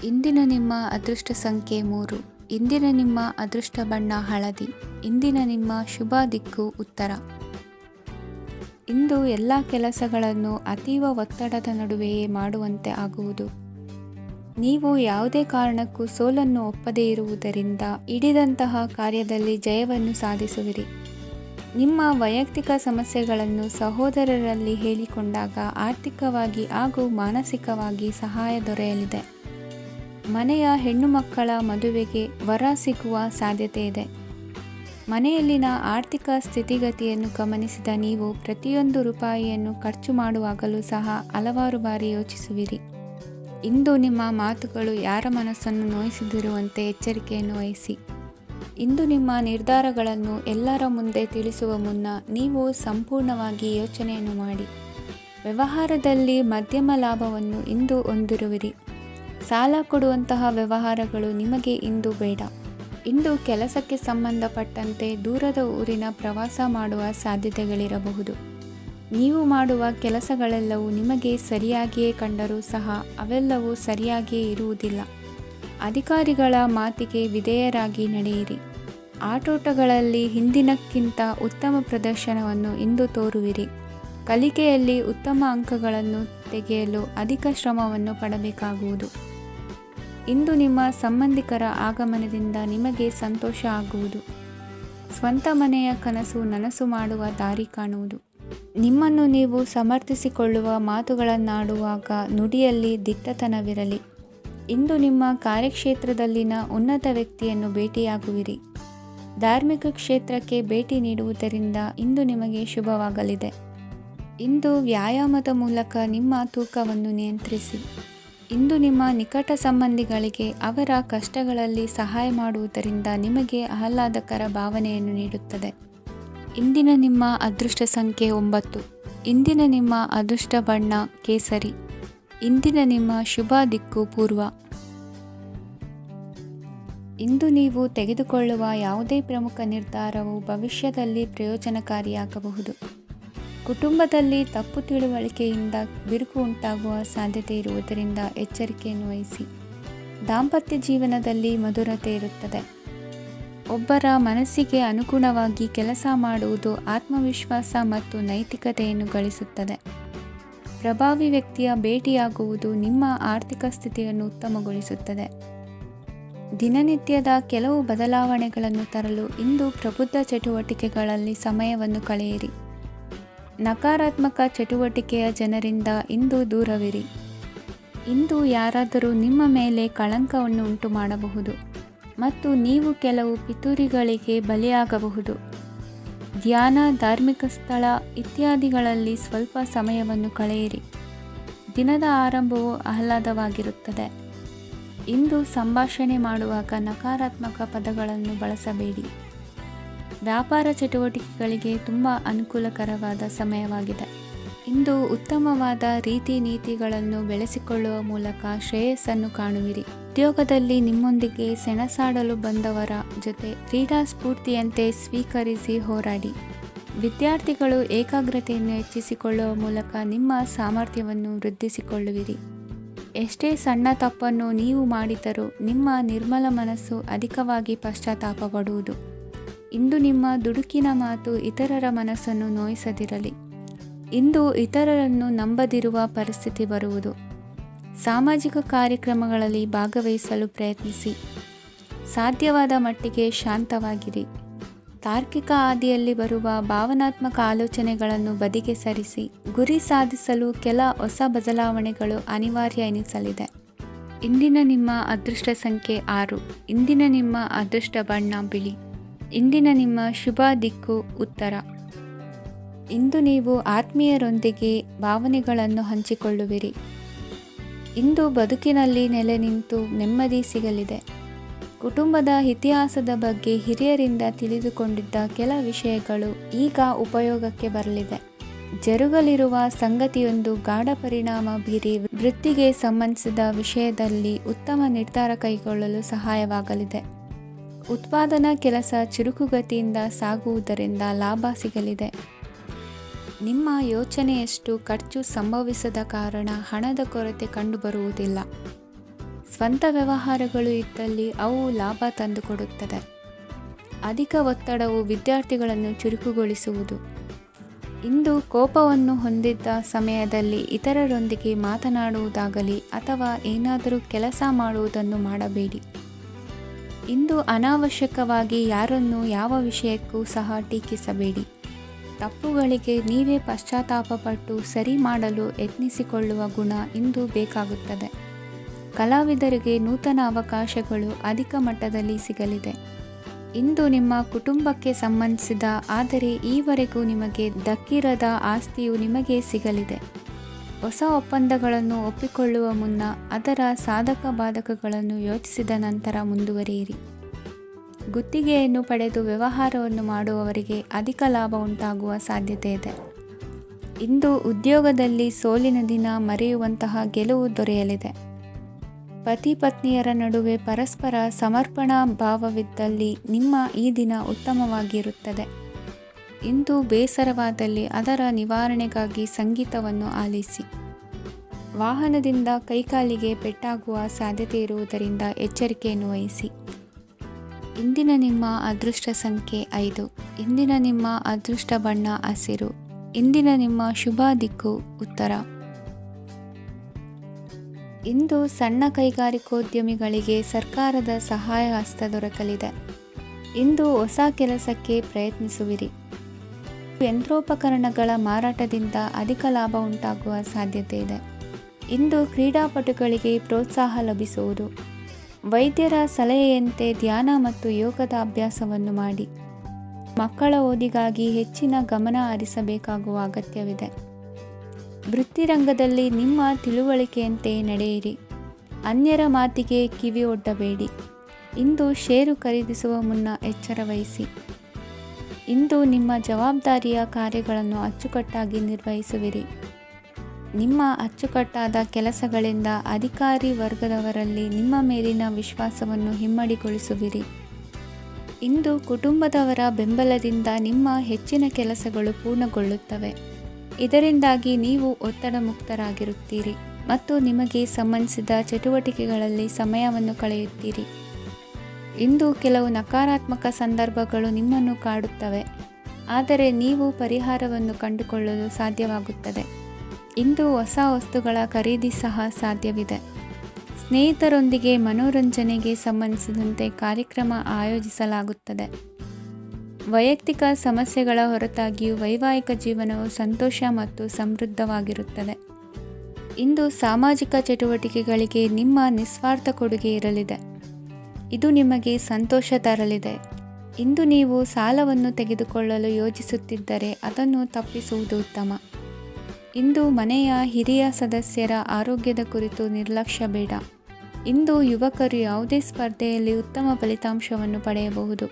ಇಂದಿನ ನಿಮ್ಮ ಅದೃಷ್ಟ ಸಂಖ್ಯೆ 3. ಇಂದಿನ ನಿಮ್ಮ ಅದೃಷ್ಟ ಬಣ್ಣ ಹಳದಿ. ಇಂದಿನ ನಿಮ್ಮ ಶುಭ ದಿಕ್ಕು ಉತ್ತರ. ಇಂದು ಎಲ್ಲ ಕೆಲಸಗಳನ್ನು ಅತೀವ ಒತ್ತಡದ ನಡುವೆಯೇ ಮಾಡುವಂತೆ ಆಗುವುದು. ನೀವು ಯಾವುದೇ ಕಾರಣಕ್ಕೂ ಸೋಲನ್ನು ಒಪ್ಪದೇ ಇರುವುದರಿಂದ ಹಿಡಿದಂತಹ ಕಾರ್ಯದಲ್ಲಿ ಜಯವನ್ನು ಸಾಧಿಸುವಿರಿ. ನಿಮ್ಮ ವೈಯಕ್ತಿಕ ಸಮಸ್ಯೆಗಳನ್ನು ಸಹೋದರರಲ್ಲಿ ಹೇಳಿಕೊಂಡಾಗ ಆರ್ಥಿಕವಾಗಿ ಹಾಗೂ ಮಾನಸಿಕವಾಗಿ ಸಹಾಯ ದೊರೆಯಲಿದೆ. ಮನೆಯ ಹೆಣ್ಣು ಮಕ್ಕಳ ಮದುವೆಗೆ ವರ ಸಿಗುವ ಸಾಧ್ಯತೆ ಇದೆ. ಮನೆಯಲ್ಲಿನ ಆರ್ಥಿಕ ಸ್ಥಿತಿಗತಿಯನ್ನು ಗಮನಿಸಿದ ನೀವು ಪ್ರತಿಯೊಂದು ರೂಪಾಯಿಯನ್ನು ಖರ್ಚು ಮಾಡುವಾಗಲೂ ಸಹ ಹಲವಾರು ಬಾರಿ ಯೋಚಿಸುವಿರಿ. ಇಂದು ನಿಮ್ಮ ಮಾತುಗಳು ಯಾರ ಮನಸ್ಸನ್ನು ನೋಯಿಸದಿರುವಂತೆ ಎಚ್ಚರಿಕೆಯನ್ನು ವಹಿಸಿ. ಇಂದು ನಿಮ್ಮ ನಿರ್ಧಾರಗಳನ್ನು ಎಲ್ಲರ ಮುಂದೆ ತಿಳಿಸುವ ಮುನ್ನ ನೀವು ಸಂಪೂರ್ಣವಾಗಿ ಯೋಚನೆಯನ್ನು ಮಾಡಿ. ವ್ಯವಹಾರದಲ್ಲಿ ಮಧ್ಯಮ ಲಾಭವನ್ನು ಇಂದು ಹೊಂದಿರುವಿರಿ. ಸಾಲ ಕೊಡುವಂತಹ ವ್ಯವಹಾರಗಳು ನಿಮಗೆ ಇಂದು ಬೇಡ. ಇಂದು ಕೆಲಸಕ್ಕೆ ಸಂಬಂಧಪಟ್ಟಂತೆ ದೂರದ ಊರಿನ ಪ್ರವಾಸ ಮಾಡುವ ಸಾಧ್ಯತೆಗಳಿರಬಹುದು. ನೀವು ಮಾಡುವ ಕೆಲಸಗಳೆಲ್ಲವೂ ನಿಮಗೆ ಸರಿಯಾಗಿಯೇ ಕಂಡರೂ ಸಹ ಅವೆಲ್ಲವೂ ಸರಿಯಾಗಿಯೇ ಇರುವುದಿಲ್ಲ. ಅಧಿಕಾರಿಗಳ ಮಾತಿಗೆ ವಿಧೇಯರಾಗಿ ನಡೆಯಿರಿ. ಆಟೋಟಗಳಲ್ಲಿ ಹಿಂದಿನಕ್ಕಿಂತ ಉತ್ತಮ ಪ್ರದರ್ಶನವನ್ನು ಇಂದು ತೋರುವಿರಿ. ಕಲಿಕೆಯಲ್ಲಿ ಉತ್ತಮ ಅಂಕಗಳನ್ನು ತೆಗೆಯಲು ಅಧಿಕ ಶ್ರಮವನ್ನು ಪಡಬೇಕಾಗುವುದು. ಇಂದು ನಿಮ್ಮ ಸಂಬಂಧಿಕರ ಆಗಮನದಿಂದ ನಿಮಗೆ ಸಂತೋಷ ಆಗುವುದು. ಸ್ವಂತ ಮನೆಯ ಕನಸು ನನಸು ಮಾಡುವ ದಾರಿ ಕಾಣುವುದು. ನಿಮ್ಮನ್ನು ನೀವು ಸಮರ್ಥಿಸಿಕೊಳ್ಳುವ ಮಾತುಗಳನ್ನಾಡುವಾಗ ನುಡಿಯಲ್ಲಿ ದಿಟ್ಟತನವಿರಲಿ. ಇಂದು ನಿಮ್ಮ ಕಾರ್ಯಕ್ಷೇತ್ರದಲ್ಲಿನ ಉನ್ನತ ವ್ಯಕ್ತಿಯನ್ನು ಭೇಟಿಯಾಗುವಿರಿ. ಧಾರ್ಮಿಕ ಕ್ಷೇತ್ರಕ್ಕೆ ಭೇಟಿ ನೀಡುವುದರಿಂದ ಇಂದು ನಿಮಗೆ ಶುಭವಾಗಲಿದೆ. ಇಂದು ವ್ಯಾಯಾಮದ ಮೂಲಕ ನಿಮ್ಮ ತೂಕವನ್ನು ನಿಯಂತ್ರಿಸಿ. ಇಂದು ನಿಮ್ಮ ನಿಕಟ ಸಂಬಂಧಿಗಳಿಗೆ ಅವರ ಕಷ್ಟಗಳಲ್ಲಿ ಸಹಾಯ ಮಾಡುವುದರಿಂದ ನಿಮಗೆ ಆಹ್ಲಾದಕರ ಭಾವನೆಯನ್ನು ನೀಡುತ್ತದೆ. ಇಂದಿನ ನಿಮ್ಮ ಅದೃಷ್ಟ ಸಂಖ್ಯೆ 9. ಇಂದಿನ ನಿಮ್ಮ ಅದೃಷ್ಟ ಬಣ್ಣ ಕೇಸರಿ. ಇಂದಿನ ನಿಮ್ಮ ಶುಭ ದಿಕ್ಕು ಪೂರ್ವ. ಇಂದು ನೀವು ತೆಗೆದುಕೊಳ್ಳುವ ಯಾವುದೇ ಪ್ರಮುಖ ನಿರ್ಧಾರವು ಭವಿಷ್ಯದಲ್ಲಿ ಪ್ರಯೋಜನಕಾರಿಯಾಗಬಹುದು. ಕುಟುಂಬದಲ್ಲಿ ತಪ್ಪು ತಿಳುವಳಿಕೆಯಿಂದ ಬಿರುಕು ಉಂಟಾಗುವ ಸಾಧ್ಯತೆ ಇರುವುದರಿಂದ ಎಚ್ಚರಿಕೆಯನ್ನು ವಹಿಸಿ. ದಾಂಪತ್ಯ ಜೀವನದಲ್ಲಿ ಮಧುರತೆ ಇರುತ್ತದೆ. ಒಬ್ಬರ ಮನಸ್ಸಿಗೆ ಅನುಗುಣವಾಗಿ ಕೆಲಸ ಮಾಡುವುದು ಆತ್ಮವಿಶ್ವಾಸ ಮತ್ತು ನೈತಿಕತೆಯನ್ನು ಗಳಿಸುತ್ತದೆ. ಪ್ರಭಾವಿ ವ್ಯಕ್ತಿಯ ಭೇಟಿಯಾಗುವುದು ನಿಮ್ಮ ಆರ್ಥಿಕ ಸ್ಥಿತಿಯನ್ನು ಉತ್ತಮಗೊಳಿಸುತ್ತದೆ. ದಿನನಿತ್ಯದ ಕೆಲವು ಬದಲಾವಣೆಗಳನ್ನು ತರಲು ಇಂದು ಪ್ರಬುದ್ಧ ಚಟುವಟಿಕೆಗಳಲ್ಲಿ ಸಮಯವನ್ನು ಕಳೆಯಿರಿ. ನಕಾರಾತ್ಮಕ ಚಟುವಟಿಕೆಯ ಜನರಿಂದ ಇಂದು ದೂರವಿರಿ. ಇಂದು ಯಾರಾದರೂ ನಿಮ್ಮ ಮೇಲೆ ಕಳಂಕವನ್ನು ಉಂಟು ಮಾಡಬಹುದು ಮತ್ತು ನೀವು ಕೆಲವು ಪಿತೂರಿಗಳಿಗೆ ಬಲಿಯಾಗಬಹುದು. ಧ್ಯಾನ, ಧಾರ್ಮಿಕ ಸ್ಥಳ ಇತ್ಯಾದಿಗಳಲ್ಲಿ ಸ್ವಲ್ಪ ಸಮಯವನ್ನು ಕಳೆಯಿರಿ. ದಿನದ ಆರಂಭವು ಆಹ್ಲಾದವಾಗಿರುತ್ತದೆ. ಇಂದು ಸಂಭಾಷಣೆ ಮಾಡುವಾಗ ನಕಾರಾತ್ಮಕ ಪದಗಳನ್ನು ಬಳಸಬೇಡಿ. ವ್ಯಾಪಾರ ಚಟುವಟಿಕೆಗಳಿಗೆ ತುಂಬ ಅನುಕೂಲಕರವಾದ ಸಮಯವಾಗಿದೆ. ಇಂದು ಉತ್ತಮವಾದ ರೀತಿ ನೀತಿಗಳನ್ನು ಬೆಳೆಸಿಕೊಳ್ಳುವ ಮೂಲಕ ಶ್ರೇಯಸ್ಸನ್ನು ಕಾಣುವಿರಿ. ಉದ್ಯೋಗದಲ್ಲಿ ನಿಮ್ಮೊಂದಿಗೆ ಸೆಣಸಾಡಲು ಬಂದವರ ಜೊತೆ ಕ್ರೀಡಾ ಸ್ಫೂರ್ತಿಯಂತೆ ಸ್ವೀಕರಿಸಿ ಹೋರಾಡಿ. ವಿದ್ಯಾರ್ಥಿಗಳು ಏಕಾಗ್ರತೆಯನ್ನು ಹೆಚ್ಚಿಸಿಕೊಳ್ಳುವ ಮೂಲಕ ನಿಮ್ಮ ಸಾಮರ್ಥ್ಯವನ್ನು ವೃದ್ಧಿಸಿಕೊಳ್ಳುವಿರಿ. ಎಷ್ಟೇ ಸಣ್ಣ ತಪ್ಪನ್ನು ನೀವು ಮಾಡಿದರೂ ನಿಮ್ಮ ನಿರ್ಮಲ ಮನಸ್ಸು ಅಧಿಕವಾಗಿ ಪಶ್ಚಾತ್ತಾಪ ಪಡುವುದು. ಇಂದು ನಿಮ್ಮ ದುಡುಕಿನ ಮಾತು ಇತರರ ಮನಸ್ಸನ್ನು ನೋಯಿಸದಿರಲಿ. ಇಂದು ಇತರರನ್ನು ನಂಬದಿರುವ ಪರಿಸ್ಥಿತಿ ಬರುವುದು. ಸಾಮಾಜಿಕ ಕಾರ್ಯಕ್ರಮಗಳಲ್ಲಿ ಭಾಗವಹಿಸಲು ಪ್ರಯತ್ನಿಸಿ. ಸಾಧ್ಯವಾದ ಮಟ್ಟಿಗೆ ಶಾಂತವಾಗಿರಿ. ತಾರ್ಕಿಕ ಹಾದಿಯಲ್ಲಿ ಬರುವ ಭಾವನಾತ್ಮಕ ಆಲೋಚನೆಗಳನ್ನು ಬದಿಗೆ ಸರಿಸಿ. ಗುರಿ ಸಾಧಿಸಲು ಕೆಲ ಹೊಸ ಬದಲಾವಣೆಗಳು ಅನಿವಾರ್ಯ ಎನಿಸಲಿದೆ. ಇಂದಿನ ನಿಮ್ಮ ಅದೃಷ್ಟ ಸಂಖ್ಯೆ 6. ಇಂದಿನ ನಿಮ್ಮ ಅದೃಷ್ಟ ಬಣ್ಣ ಬಿಳಿ. ಇಂದಿನ ನಿಮ್ಮ ಶುಭ ದಿಕ್ಕು ಉತ್ತರ. ಇಂದು ನೀವು ಆತ್ಮೀಯರೊಂದಿಗೆ ಭಾವನೆಗಳನ್ನು ಹಂಚಿಕೊಳ್ಳುವಿರಿ. ಇಂದು ಬದುಕಿನಲ್ಲಿ ನೆಲೆ ನಿಂತು ನೆಮ್ಮದಿ ಸಿಗಲಿದೆ. ಕುಟುಂಬದ ಇತಿಹಾಸದ ಬಗ್ಗೆ ಹಿರಿಯರಿಂದ ತಿಳಿದುಕೊಂಡಿದ್ದ ಕೆಲ ವಿಷಯಗಳು ಈಗ ಉಪಯೋಗಕ್ಕೆ ಬರಲಿದೆ. ಜರುಗಲಿರುವ ಸಂಗತಿಯೊಂದು ಗಾಢ ಪರಿಣಾಮ ಬೀರಿ ವೃತ್ತಿಗೆ ಸಂಬಂಧಿಸಿದ ವಿಷಯದಲ್ಲಿ ಉತ್ತಮ ನಿರ್ಧಾರ ಕೈಗೊಳ್ಳಲು ಸಹಾಯವಾಗಲಿದೆ. ಉತ್ಪಾದನಾ ಕೆಲಸ ಚುರುಕುಗತಿಯಿಂದ ಸಾಗುವುದರಿಂದ ಲಾಭ ಸಿಗಲಿದೆ. ನಿಮ್ಮ ಯೋಚನೆಯಷ್ಟು ಖರ್ಚು ಸಂಭವಿಸದ ಕಾರಣ ಹಣದ ಕೊರತೆ ಕಂಡುಬರುವುದಿಲ್ಲ. ಸ್ವಂತ ವ್ಯವಹಾರಗಳು ಇದ್ದಲ್ಲಿ ಅವು ಲಾಭ ತಂದುಕೊಡುತ್ತದೆ. ಅಧಿಕ ಒತ್ತಡವು ವಿದ್ಯಾರ್ಥಿಗಳನ್ನು ಚುರುಕುಗೊಳಿಸುವುದು. ಇಂದು ಕೋಪವನ್ನು ಹೊಂದಿದ್ದ ಸಮಯದಲ್ಲಿ ಇತರರೊಂದಿಗೆ ಮಾತನಾಡುವುದಾಗಲಿ ಅಥವಾ ಏನಾದರೂ ಕೆಲಸ ಮಾಡುವುದನ್ನು ಮಾಡಬೇಡಿ. ಇಂದು ಅನಾವಶ್ಯಕವಾಗಿ ಯಾರನ್ನೂ ಯಾವ ವಿಷಯಕ್ಕೂ ಸಹ ಟೀಕಿಸಬೇಡಿ. ತಪ್ಪುಗಳಿಗೆ ನೀವೇ ಪಶ್ಚಾತ್ತಾಪಪಟ್ಟು ಸರಿ ಮಾಡಲು ಯತ್ನಿಸಿಕೊಳ್ಳುವ ಗುಣ ಇಂದು ಬೇಕಾಗುತ್ತದೆ. ಕಲಾವಿದರಿಗೆ ನೂತನ ಅವಕಾಶಗಳು ಅಧಿಕ ಮಟ್ಟದಲ್ಲಿ ಸಿಗಲಿದೆ. ಇಂದು ನಿಮ್ಮ ಕುಟುಂಬಕ್ಕೆ ಸಂಬಂಧಿಸಿದ ಆದರೆ ಈವರೆಗೂ ನಿಮಗೆ ದಕ್ಕಿರದ ಆಸ್ತಿಯು ನಿಮಗೆ ಸಿಗಲಿದೆ. ಹೊಸ ಒಪ್ಪಂದಗಳನ್ನು ಒಪ್ಪಿಕೊಳ್ಳುವ ಮುನ್ನ ಅದರ ಸಾಧಕ ಬಾಧಕಗಳನ್ನು ಯೋಚಿಸಿದ ನಂತರ ಮುಂದುವರಿಯಿರಿ. ಗುತ್ತಿಗೆಯನ್ನು ಪಡೆದು ವ್ಯವಹಾರವನ್ನು ಮಾಡುವವರಿಗೆ ಅಧಿಕ ಲಾಭ ಉಂಟಾಗುವ ಸಾಧ್ಯತೆ ಇದೆ. ಇಂದು ಉದ್ಯೋಗದಲ್ಲಿ ಸೋಲಿನ ದಿನ ಮರೆಯುವಂತಹ ಗೆಲುವು ದೊರೆಯಲಿದೆ. ಪತಿ ಪತ್ನಿಯರ ನಡುವೆ ಪರಸ್ಪರ ಸಮರ್ಪಣಾ ಭಾವವಿದ್ದಲ್ಲಿ ನಿಮ್ಮ ಈ ದಿನ ಉತ್ತಮವಾಗಿರುತ್ತದೆ. ಇಂದು ಬೇಸರವಾದಲ್ಲಿ ಅದರ ನಿವಾರಣೆಗಾಗಿ ಸಂಗೀತವನ್ನು ಆಲಿಸಿ. ವಾಹನದಿಂದ ಕೈಕಾಲಿಗೆ ಪೆಟ್ಟಾಗುವ ಸಾಧ್ಯತೆ ಇರುವುದರಿಂದ ಎಚ್ಚರಿಕೆಯನ್ನು ವಹಿಸಿ. ಇಂದಿನ ನಿಮ್ಮ ಅದೃಷ್ಟ ಸಂಖ್ಯೆ 5. ಇಂದಿನ ನಿಮ್ಮ ಅದೃಷ್ಟ ಬಣ್ಣ ಹಸಿರು. ಇಂದಿನ ನಿಮ್ಮ ಶುಭ ದಿಕ್ಕು ಉತ್ತರ. ಇಂದು ಸಣ್ಣ ಕೈಗಾರಿಕೋದ್ಯಮಿಗಳಿಗೆ ಸರ್ಕಾರದ ಸಹಾಯ ಹಸ್ತ ದೊರಕಲಿದೆ. ಇಂದು ಹೊಸ ಕೆಲಸಕ್ಕೆ ಪ್ರಯತ್ನಿಸುವಿರಿ. ಯಂತ್ರೋಪಕರಣಗಳ ಮಾರಾಟದಿಂದ ಅಧಿಕ ಲಾಭ ಉಂಟಾಗುವ ಸಾಧ್ಯತೆ ಇದೆ. ಇಂದು ಕ್ರೀಡಾಪಟುಗಳಿಗೆ ಪ್ರೋತ್ಸಾಹ ಲಭಿಸುವುದು. ವೈದ್ಯರ ಸಲಹೆಯಂತೆ ಧ್ಯಾನ ಮತ್ತು ಯೋಗದ ಅಭ್ಯಾಸವನ್ನು ಮಾಡಿ. ಮಕ್ಕಳ ಓದಿಗಾಗಿ ಹೆಚ್ಚಿನ ಗಮನ ಹರಿಸಬೇಕಾಗುವ ಅಗತ್ಯವಿದೆ. ವೃತ್ತಿರಂಗದಲ್ಲಿ ನಿಮ್ಮ ತಿಳುವಳಿಕೆಯಂತೆ ನಡೆಯಿರಿ. ಅನ್ಯರ ಮಾತಿಗೆ ಕಿವಿ ಒಡ್ಡಬೇಡಿ. ಇಂದು ಷೇರು ಖರೀದಿಸುವ ಮುನ್ನ ಎಚ್ಚರ ವಹಿಸಿ. ಇಂದು ನಿಮ್ಮ ಜವಾಬ್ದಾರಿಯ ಕಾರ್ಯಗಳನ್ನು ಅಚ್ಚುಕಟ್ಟಾಗಿ ನಿರ್ವಹಿಸುವಿರಿ. ನಿಮ್ಮ ಅಚ್ಚುಕಟ್ಟಾದ ಕೆಲಸಗಳಿಂದ ಅಧಿಕಾರಿ ವರ್ಗದವರಲ್ಲಿ ನಿಮ್ಮ ಮೇಲಿನ ವಿಶ್ವಾಸವನ್ನು ಇಮ್ಮಡಿಗೊಳಿಸುವಿರಿ. ಇಂದು ಕುಟುಂಬದವರ ಬೆಂಬಲದಿಂದ ನಿಮ್ಮ ಹೆಚ್ಚಿನ ಕೆಲಸಗಳು ಪೂರ್ಣಗೊಳ್ಳುತ್ತವೆ. ಇದರಿಂದಾಗಿ ನೀವು ಒತ್ತಡ ಮುಕ್ತರಾಗಿರುತ್ತೀರಿ ಮತ್ತು ನಿಮಗೆ ಸಂಬಂಧಿಸಿದ ಚಟುವಟಿಕೆಗಳಲ್ಲಿ ಸಮಯವನ್ನು ಕಳೆಯುತ್ತೀರಿ. ಇಂದು ಕೆಲವು ನಕಾರಾತ್ಮಕ ಸಂದರ್ಭಗಳು ನಿಮ್ಮನ್ನು ಕಾಡುತ್ತವೆ, ಆದರೆ ನೀವು ಪರಿಹಾರವನ್ನು ಕಂಡುಕೊಳ್ಳಲು ಸಾಧ್ಯವಾಗುತ್ತದೆ. ಇಂದು ಹೊಸ ವಸ್ತುಗಳ ಖರೀದಿ ಸಹ ಸಾಧ್ಯವಿದೆ. ಸ್ನೇಹಿತರೊಂದಿಗೆ ಮನೋರಂಜನೆಗೆ ಸಂಬಂಧಿಸಿದಂತೆ ಕಾರ್ಯಕ್ರಮ ಆಯೋಜಿಸಲಾಗುತ್ತದೆ. ವೈಯಕ್ತಿಕ ಸಮಸ್ಯೆಗಳ ಹೊರತಾಗಿಯೂ ವೈವಾಹಿಕ ಜೀವನವು ಸಂತೋಷ ಮತ್ತು ಸಮೃದ್ಧವಾಗಿರುತ್ತದೆ. ಇಂದು ಸಾಮಾಜಿಕ ಚಟುವಟಿಕೆಗಳಿಗೆ ನಿಮ್ಮ ನಿಸ್ವಾರ್ಥ ಕೊಡುಗೆ ಇರಲಿದೆ. ಇದು ನಿಮಗೆ ಸಂತೋಷ ತರಲಿದೆ. ಇಂದು ನೀವು ಸಾಲವನ್ನು ತೆಗೆದುಕೊಳ್ಳಲು ಯೋಜಿಸುತ್ತಿದ್ದರೆ ಅದನ್ನು ತಪ್ಪಿಸುವುದು ಉತ್ತಮ. ಇಂದು ಮನೆಯ ಹಿರಿಯ ಸದಸ್ಯರ ಆರೋಗ್ಯದ ಕುರಿತು ನಿರ್ಲಕ್ಷ್ಯ ಬೇಡ. ಇಂದು ಯುವಕರು ಯಾವುದೇ ಸ್ಪರ್ಧೆಯಲ್ಲಿ ಉತ್ತಮ ಫಲಿತಾಂಶವನ್ನು ಪಡೆಯಬಹುದು.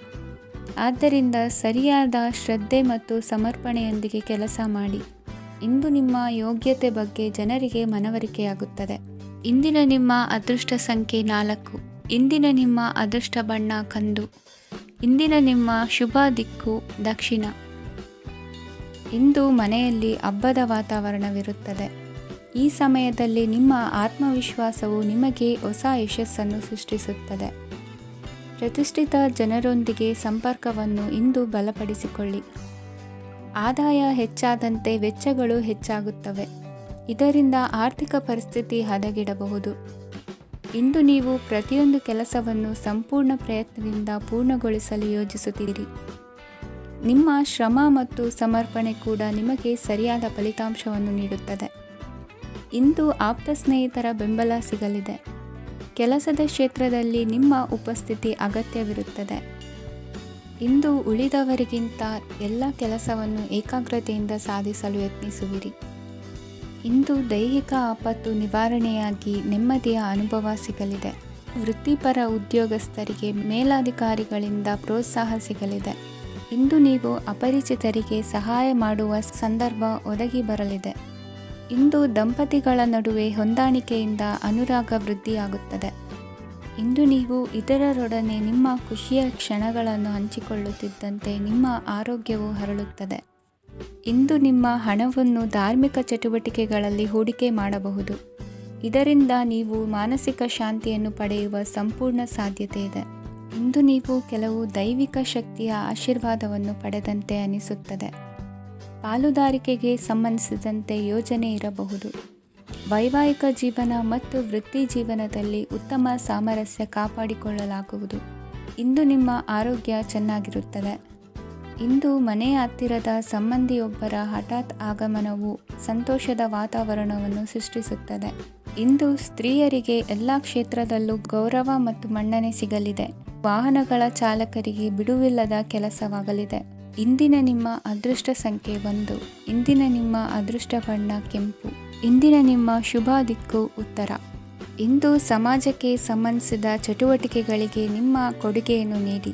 ಆದ್ದರಿಂದ ಸರಿಯಾದ ಶ್ರದ್ಧೆ ಮತ್ತು ಸಮರ್ಪಣೆಯೊಂದಿಗೆ ಕೆಲಸ ಮಾಡಿ. ಇಂದು ನಿಮ್ಮ ಯೋಗ್ಯತೆ ಬಗ್ಗೆ ಜನರಿಗೆ ಮನವರಿಕೆಯಾಗುತ್ತದೆ. ಇಂದಿನ ನಿಮ್ಮ ಅದೃಷ್ಟ ಸಂಖ್ಯೆ 4. ಇಂದಿನ ನಿಮ್ಮ ಅದೃಷ್ಟ ಬಣ್ಣ ಕಂದು. ಇಂದಿನ ನಿಮ್ಮ ಶುಭ ದಿಕ್ಕು ದಕ್ಷಿಣ. ಇಂದು ಮನೆಯಲ್ಲಿ ಹಬ್ಬದ ವಾತಾವರಣವಿರುತ್ತದೆ. ಈ ಸಮಯದಲ್ಲಿ ನಿಮ್ಮ ಆತ್ಮವಿಶ್ವಾಸವು ನಿಮಗೆ ಹೊಸ ಯಶಸ್ಸನ್ನು ಸೃಷ್ಟಿಸುತ್ತದೆ. ಪ್ರತಿಷ್ಠಿತ ಜನರೊಂದಿಗೆ ಸಂಪರ್ಕವನ್ನು ಇಂದು ಬಲಪಡಿಸಿಕೊಳ್ಳಿ. ಆದಾಯ ಹೆಚ್ಚಾದಂತೆ ವೆಚ್ಚಗಳು ಹೆಚ್ಚಾಗುತ್ತವೆ. ಇದರಿಂದ ಆರ್ಥಿಕ ಪರಿಸ್ಥಿತಿ ಹದಗೆಡಬಹುದು. ಇಂದು ನೀವು ಪ್ರತಿಯೊಂದು ಕೆಲಸವನ್ನು ಸಂಪೂರ್ಣ ಪ್ರಯತ್ನದಿಂದ ಪೂರ್ಣಗೊಳಿಸಲು ಯೋಜಿಸುತ್ತೀರಿ. ನಿಮ್ಮ ಶ್ರಮ ಮತ್ತು ಸಮರ್ಪಣೆ ಕೂಡ ನಿಮಗೆ ಸರಿಯಾದ ಫಲಿತಾಂಶವನ್ನು ನೀಡುತ್ತದೆ. ಇಂದು ಆಪ್ತ ಸ್ನೇಹಿತರ ಬೆಂಬಲ ಸಿಗಲಿದೆ. ಕೆಲಸದ ಕ್ಷೇತ್ರದಲ್ಲಿ ನಿಮ್ಮ ಉಪಸ್ಥಿತಿ ಅಗತ್ಯವಿರುತ್ತದೆ. ಇಂದು ಉಳಿದವರಿಗಿಂತ ಎಲ್ಲ ಕೆಲಸವನ್ನು ಏಕಾಗ್ರತೆಯಿಂದ ಸಾಧಿಸಲು ಯತ್ನಿಸುವಿರಿ. ಇಂದು ದೈಹಿಕ ಆಪತ್ತು ನಿವಾರಣೆಯಾಗಿ ನೆಮ್ಮದಿಯ ಅನುಭವ ಸಿಗಲಿದೆ. ವೃತ್ತಿಪರ ಉದ್ಯೋಗಸ್ಥರಿಗೆ ಮೇಲಾಧಿಕಾರಿಗಳಿಂದ ಪ್ರೋತ್ಸಾಹ ಸಿಗಲಿದೆ. ಇಂದು ನೀವು ಅಪರಿಚಿತರಿಗೆ ಸಹಾಯ ಮಾಡುವ ಸಂದರ್ಭ ಒದಗಿ ಬರಲಿದೆ. ಇಂದು ದಂಪತಿಗಳ ನಡುವೆ ಹೊಂದಾಣಿಕೆಯಿಂದ ಅನುರಾಗ ವೃದ್ಧಿಯಾಗುತ್ತದೆ. ಇಂದು ನೀವು ಇತರರೊಡನೆ ನಿಮ್ಮ ಖುಷಿಯ ಕ್ಷಣಗಳನ್ನು ಹಂಚಿಕೊಳ್ಳುತ್ತಿದ್ದಂತೆ ನಿಮ್ಮ ಆರೋಗ್ಯವು ಹರಳುತ್ತದೆ. ಇಂದು ನಿಮ್ಮ ಹಣವನ್ನು ಧಾರ್ಮಿಕ ಚಟುವಟಿಕೆಗಳಲ್ಲಿ ಹೂಡಿಕೆ ಮಾಡಬಹುದು. ಇದರಿಂದ ನೀವು ಮಾನಸಿಕ ಶಾಂತಿಯನ್ನು ಪಡೆಯುವ ಸಂಪೂರ್ಣ ಸಾಧ್ಯತೆ ಇದೆ. ಇಂದು ನೀವು ಕೆಲವು ದೈವಿಕ ಶಕ್ತಿಯ ಆಶೀರ್ವಾದವನ್ನು ಪಡೆದಂತೆ ಅನಿಸುತ್ತದೆ. ಪಾಲುದಾರಿಕೆಗೆ ಸಂಬಂಧಿಸಿದಂತೆ ಯೋಜನೆ ಇರಬಹುದು. ವೈವಾಹಿಕ ಜೀವನ ಮತ್ತು ವೃತ್ತಿ ಜೀವನದಲ್ಲಿ ಉತ್ತಮ ಸಾಮರಸ್ಯ ಕಾಪಾಡಿಕೊಳ್ಳಲಾಗುವುದು. ಇಂದು ನಿಮ್ಮ ಆರೋಗ್ಯ ಚೆನ್ನಾಗಿರುತ್ತದೆ. ಇಂದು ಮನೆಯ ಹತ್ತಿರದ ಸಂಬಂಧಿಯೊಬ್ಬರ ಹಠಾತ್ ಆಗಮನವು ಸಂತೋಷದ ವಾತಾವರಣವನ್ನು ಸೃಷ್ಟಿಸುತ್ತದೆ. ಇಂದು ಸ್ತ್ರೀಯರಿಗೆ ಎಲ್ಲ ಕ್ಷೇತ್ರದಲ್ಲೂ ಗೌರವ ಮತ್ತು ಮನ್ನಣೆ ಸಿಗಲಿದೆ. ವಾಹನಗಳ ಚಾಲಕರಿಗೆ ಬಿಡುವಿಲ್ಲದ ಕೆಲಸವಾಗಲಿದೆ. ಇಂದಿನ ನಿಮ್ಮ ಅದೃಷ್ಟ ಸಂಖ್ಯೆ 1. ಇಂದಿನ ನಿಮ್ಮ ಅದೃಷ್ಟ ಬಣ್ಣ ಕೆಂಪು. ಇಂದಿನ ನಿಮ್ಮ ಶುಭ ದಿಕ್ಕು ಉತ್ತರ. ಇಂದು ಸಮಾಜಕ್ಕೆ ಸಂಬಂಧಿಸಿದ ಚಟುವಟಿಕೆಗಳಿಗೆ ನಿಮ್ಮ ಕೊಡುಗೆಯನ್ನು ನೀಡಿ.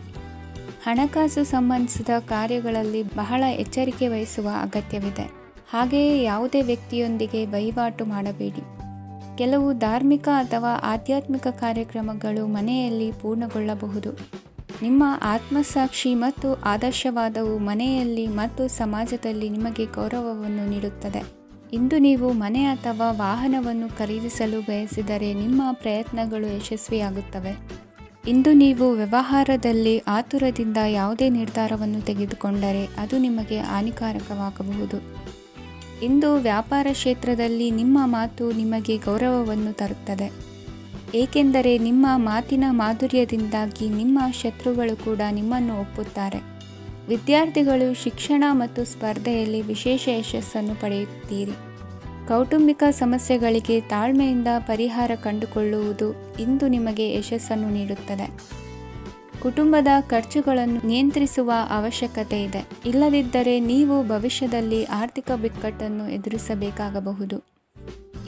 ಹಣಕಾಸು ಸಂಬಂಧಿಸಿದ ಕಾರ್ಯಗಳಲ್ಲಿ ಬಹಳ ಎಚ್ಚರಿಕೆ ವಹಿಸುವ ಅಗತ್ಯವಿದೆ. ಹಾಗೆಯೇ ಯಾವುದೇ ವ್ಯಕ್ತಿಯೊಂದಿಗೆ ವಹಿವಾಟು ಮಾಡಬೇಡಿ. ಕೆಲವು ಧಾರ್ಮಿಕ ಅಥವಾ ಆಧ್ಯಾತ್ಮಿಕ ಕಾರ್ಯಕ್ರಮಗಳು ಮನೆಯಲ್ಲಿ ಪೂರ್ಣಗೊಳ್ಳಬಹುದು. ನಿಮ್ಮ ಆತ್ಮಸಾಕ್ಷಿ ಮತ್ತು ಆದರ್ಶವಾದವು ಮನೆಯಲ್ಲಿ ಮತ್ತು ಸಮಾಜದಲ್ಲಿ ನಿಮಗೆ ಗೌರವವನ್ನು ನೀಡುತ್ತದೆ. ಇಂದು ನೀವು ಮನೆ ಅಥವಾ ವಾಹನವನ್ನು ಖರೀದಿಸಲು ಬಯಸಿದರೆ ನಿಮ್ಮ ಪ್ರಯತ್ನಗಳು ಯಶಸ್ವಿಯಾಗುತ್ತವೆ. ಇಂದು ನೀವು ವ್ಯವಹಾರದಲ್ಲಿ ಆತುರದಿಂದ ಯಾವುದೇ ನಿರ್ಧಾರವನ್ನು ತೆಗೆದುಕೊಂಡರೆ ಅದು ನಿಮಗೆ ಹಾನಿಕಾರಕವಾಗಬಹುದು. ಇಂದು ವ್ಯಾಪಾರ ಕ್ಷೇತ್ರದಲ್ಲಿ ನಿಮ್ಮ ಮಾತು ನಿಮಗೆ ಗೌರವವನ್ನು ತರುತ್ತದೆ, ಏಕೆಂದರೆ ನಿಮ್ಮ ಮಾತಿನ ಮಾಧುರ್ಯದಿಂದಾಗಿ ನಿಮ್ಮ ಶತ್ರುಗಳು ಕೂಡ ನಿಮ್ಮನ್ನು ಒಪ್ಪುತ್ತಾರೆ. ವಿದ್ಯಾರ್ಥಿಗಳು ಶಿಕ್ಷಣ ಮತ್ತು ಸ್ಪರ್ಧೆಯಲ್ಲಿ ವಿಶೇಷ ಯಶಸ್ಸನ್ನು ಪಡೆಯುತ್ತೀರಿ. ಕೌಟುಂಬಿಕ ಸಮಸ್ಯೆಗಳಿಗೆ ತಾಳ್ಮೆಯಿಂದ ಪರಿಹಾರ ಕಂಡುಕೊಳ್ಳುವುದು ಇಂದು ನಿಮಗೆ ಯಶಸ್ಸನ್ನು ನೀಡುತ್ತದೆ. ಕುಟುಂಬದ ಖರ್ಚುಗಳನ್ನು ನಿಯಂತ್ರಿಸುವ ಅವಶ್ಯಕತೆ ಇದೆ, ಇಲ್ಲದಿದ್ದರೆ ನೀವು ಭವಿಷ್ಯದಲ್ಲಿ ಆರ್ಥಿಕ ಬಿಕ್ಕಟ್ಟನ್ನು ಎದುರಿಸಬೇಕಾಗಬಹುದು.